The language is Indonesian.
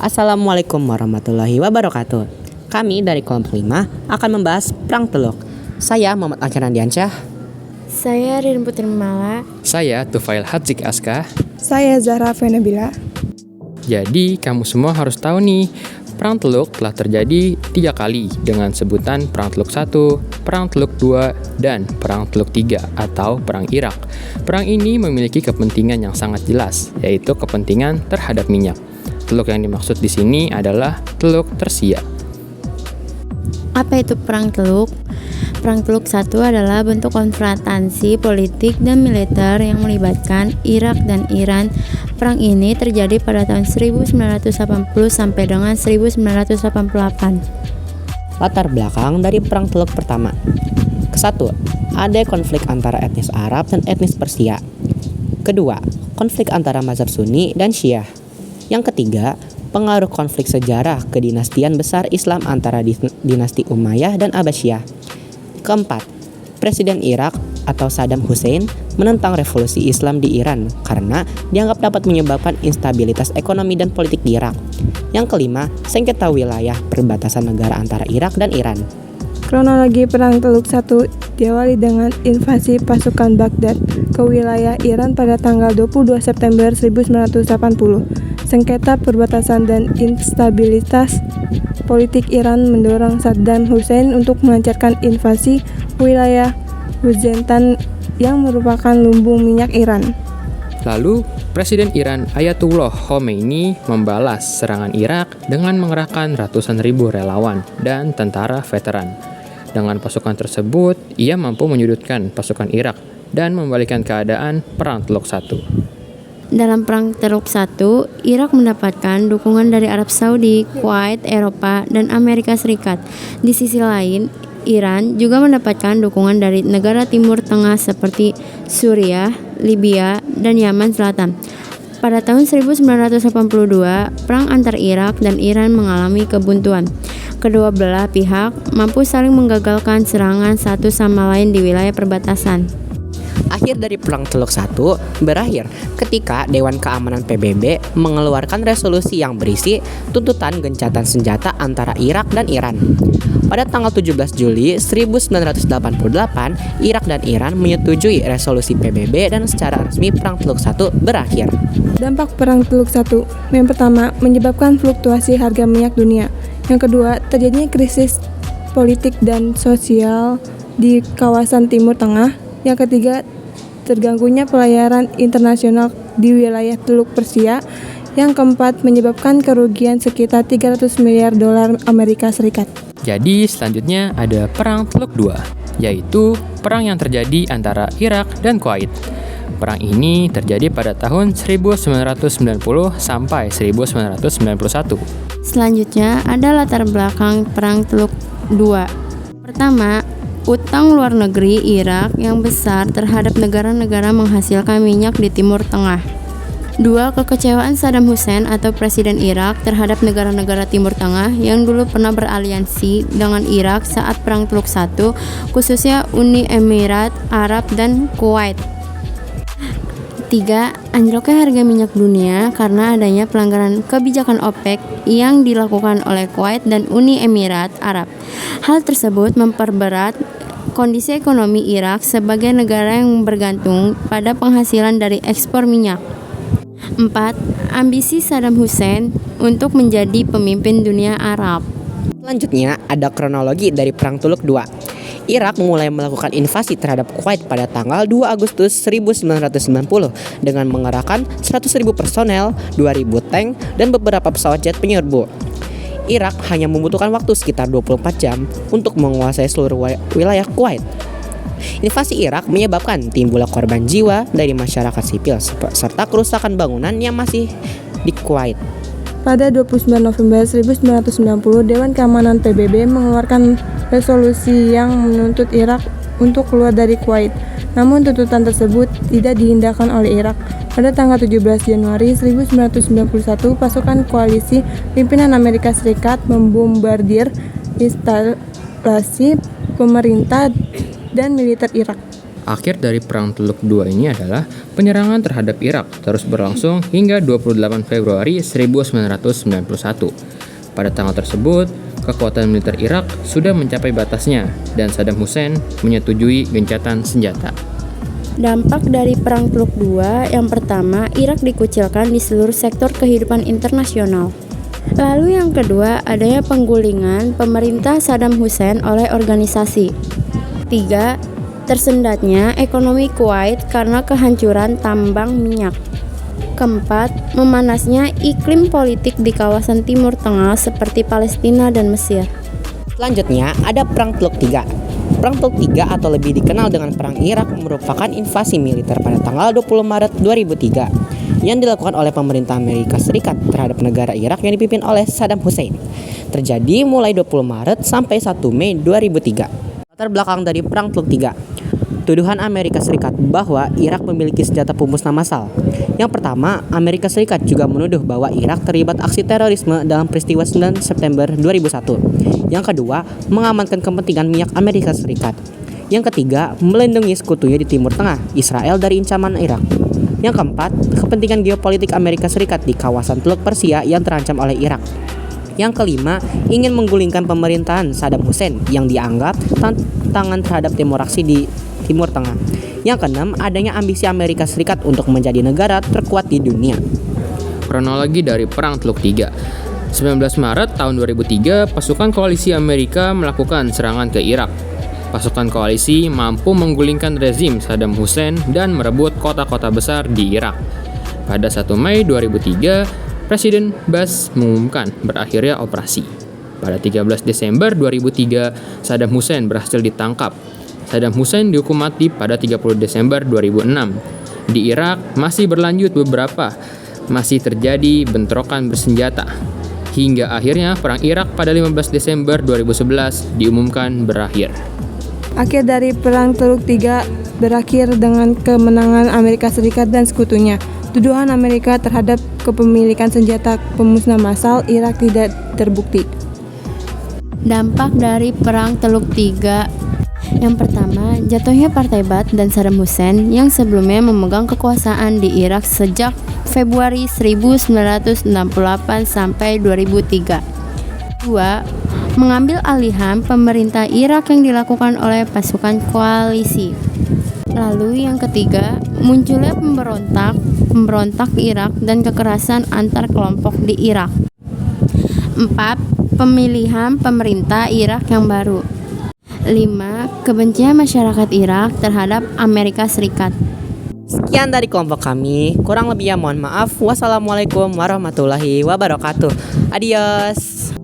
Assalamualaikum warahmatullahi wabarakatuh. Kami dari kelompok 5 akan membahas Perang Teluk. Saya Muhammad Akhiran Diansyah. Saya Ririn Putri Mala. Saya Tufail Hadzik Aska. Saya Zahra Fenabila. Jadi kamu semua harus tahu nih, Perang Teluk telah terjadi 3 kali dengan sebutan Perang Teluk 1, Perang Teluk 2, dan Perang Teluk 3 atau Perang Irak. Perang ini memiliki kepentingan yang sangat jelas, yaitu kepentingan terhadap minyak. Teluk yang dimaksud di sini adalah Teluk Tersia. Apa itu Perang Teluk? Perang Teluk 1 adalah bentuk konfrontasi politik dan militer yang melibatkan Irak dan Iran. Perang ini terjadi pada tahun 1980 sampai dengan 1988. Latar belakang dari Perang Teluk pertama. Kesatu, ada konflik antara etnis Arab dan etnis Persia. Kedua, konflik antara mazhab Sunni dan Syiah. Yang ketiga, pengaruh konflik sejarah kedinastian besar Islam antara dinasti Umayyah dan Abbasiyah. Keempat, Presiden Irak atau Saddam Hussein menentang revolusi Islam di Iran karena dianggap dapat menyebabkan instabilitas ekonomi dan politik di Irak. Yang kelima, sengketa wilayah perbatasan negara antara Irak dan Iran. Kronologi Perang Teluk 1 diawali dengan invasi pasukan Baghdad ke wilayah Iran pada tanggal 22 September 1980. Sengketa perbatasan dan instabilitas politik Iran mendorong Saddam Hussein untuk melancarkan invasi wilayah Khuzestan yang merupakan lumbung minyak Iran. Lalu, Presiden Iran Ayatullah Khomeini membalas serangan Irak dengan mengerahkan ratusan ribu relawan dan tentara veteran. Dengan pasukan tersebut, ia mampu menyudutkan pasukan Irak dan membalikkan keadaan Perang Teluk 1. Dalam Perang Teluk 1, Irak mendapatkan dukungan dari Arab Saudi, Kuwait, Eropa, dan Amerika Serikat. Di sisi lain, Iran juga mendapatkan dukungan dari negara Timur Tengah seperti Suriah, Libya, dan Yaman Selatan. Pada tahun 1982, perang antar Irak dan Iran mengalami kebuntuan. Kedua belah pihak mampu saling menggagalkan serangan satu sama lain di wilayah perbatasan. Akhir dari Perang Teluk 1 berakhir ketika Dewan Keamanan PBB mengeluarkan resolusi yang berisi tuntutan gencatan senjata antara Irak dan Iran. Pada tanggal 17 Juli 1988, Irak dan Iran menyetujui resolusi PBB dan secara resmi Perang Teluk 1 berakhir. Dampak Perang Teluk 1. Yang pertama, menyebabkan fluktuasi harga minyak dunia. Yang kedua, terjadinya krisis politik dan sosial di kawasan Timur Tengah. Yang ketiga, terganggunya pelayaran internasional di wilayah Teluk Persia. Yang keempat, menyebabkan kerugian sekitar 300 miliar dolar Amerika Serikat. Jadi selanjutnya ada Perang Teluk 2, yaitu perang yang terjadi antara Irak dan Kuwait. Perang ini terjadi pada tahun 1990 sampai 1991. Selanjutnya ada latar belakang Perang Teluk 2. Pertama, utang luar negeri Irak yang besar terhadap negara-negara menghasilkan minyak di Timur Tengah. 2. Kekecewaan Saddam Hussein atau Presiden Irak terhadap negara-negara Timur Tengah yang dulu pernah beraliansi dengan Irak saat Perang Teluk 1, khususnya Uni Emirat Arab dan Kuwait. 3. Anjloknya harga minyak dunia karena adanya pelanggaran kebijakan OPEC yang dilakukan oleh Kuwait dan Uni Emirat Arab. Hal tersebut memperberat kondisi ekonomi Irak sebagai negara yang bergantung pada penghasilan dari ekspor minyak. 4. Ambisi Saddam Hussein untuk menjadi pemimpin dunia Arab. Selanjutnya ada kronologi dari Perang Teluk 2. Irak mulai melakukan invasi terhadap Kuwait pada tanggal 2 Agustus 1990 dengan mengerahkan 100.000 personel, 2.000 tank, dan beberapa pesawat jet penyerbu. Irak hanya membutuhkan waktu sekitar 24 jam untuk menguasai seluruh wilayah Kuwait. Invasi Irak menyebabkan timbulnya korban jiwa dari masyarakat sipil serta kerusakan bangunan yang masih di Kuwait. Pada 29 November 1990, Dewan Keamanan PBB mengeluarkan resolusi yang menuntut Irak untuk keluar dari Kuwait. Namun tuntutan tersebut tidak diindahkan oleh Irak. Pada tanggal 17 Januari 1991, pasukan koalisi pimpinan Amerika Serikat membombardir instalasi pemerintah dan militer Irak. Akhir dari Perang Teluk II ini adalah penyerangan terhadap Irak terus berlangsung hingga 28 Februari 1991. Pada tanggal tersebut, kekuatan militer Irak sudah mencapai batasnya dan Saddam Hussein menyetujui gencatan senjata. Dampak dari Perang Teluk II, yang pertama, Irak dikucilkan di seluruh sektor kehidupan internasional. Lalu yang kedua, adanya penggulingan pemerintah Saddam Hussein oleh organisasi. 3. Tersendatnya ekonomi Kuwait karena kehancuran tambang minyak. Keempat, memanasnya iklim politik di kawasan Timur Tengah seperti Palestina dan Mesir. Selanjutnya ada Perang Teluk III. Perang Teluk III atau lebih dikenal dengan Perang Irak merupakan invasi militer pada tanggal 20 Maret 2003 yang dilakukan oleh pemerintah Amerika Serikat terhadap negara Irak yang dipimpin oleh Saddam Hussein. Terjadi mulai 20 Maret sampai 1 Mei 2003. Latar belakang dari Perang Teluk III. Tuduhan Amerika Serikat bahwa Irak memiliki senjata pemusnah massal. Yang pertama, Amerika Serikat juga menuduh bahwa Irak terlibat aksi terorisme dalam peristiwa 9 September 2001. Yang kedua, mengamankan kepentingan minyak Amerika Serikat. Yang ketiga, melindungi sekutunya di Timur Tengah, Israel dari ancaman Irak. Yang keempat, kepentingan geopolitik Amerika Serikat di kawasan Teluk Persia yang terancam oleh Irak. Yang kelima, ingin menggulingkan pemerintahan Saddam Hussein yang dianggap tantangan terhadap demokrasi di Timur Tengah. Yang keenam, adanya ambisi Amerika Serikat untuk menjadi negara terkuat di dunia. Kronologi dari Perang Teluk III. 19 Maret tahun 2003, pasukan koalisi Amerika melakukan serangan ke Irak. Pasukan koalisi mampu menggulingkan rezim Saddam Hussein dan merebut kota-kota besar di Irak. Pada 1 Mei 2003, Presiden Bush mengumumkan berakhirnya operasi. Pada 13 Desember 2003, Saddam Hussein berhasil ditangkap. Saddam Hussein dihukum mati pada 30 Desember 2006. Di Irak masih berlanjut masih terjadi bentrokan bersenjata. Hingga akhirnya Perang Irak pada 15 Desember 2011 diumumkan berakhir. Akhir dari Perang Teluk III berakhir dengan kemenangan Amerika Serikat dan sekutunya. Tuduhan Amerika terhadap kepemilikan senjata pemusnah massal Irak tidak terbukti. Dampak dari Perang Teluk III. Yang pertama, jatuhnya Partai Ba'ath dan Saddam Hussein yang sebelumnya memegang kekuasaan di Irak sejak Februari 1968 sampai 2003. 2. Mengambil alihan pemerintah Irak yang dilakukan oleh pasukan koalisi. Lalu yang ketiga, munculnya pemberontak Irak dan kekerasan antar kelompok di Irak. 4. Pemilihan pemerintah Irak yang baru. 5. Kebencian masyarakat Irak terhadap Amerika Serikat. Sekian dari kelompok kami, kurang lebihnya mohon maaf. Wassalamualaikum warahmatullahi wabarakatuh. Adios.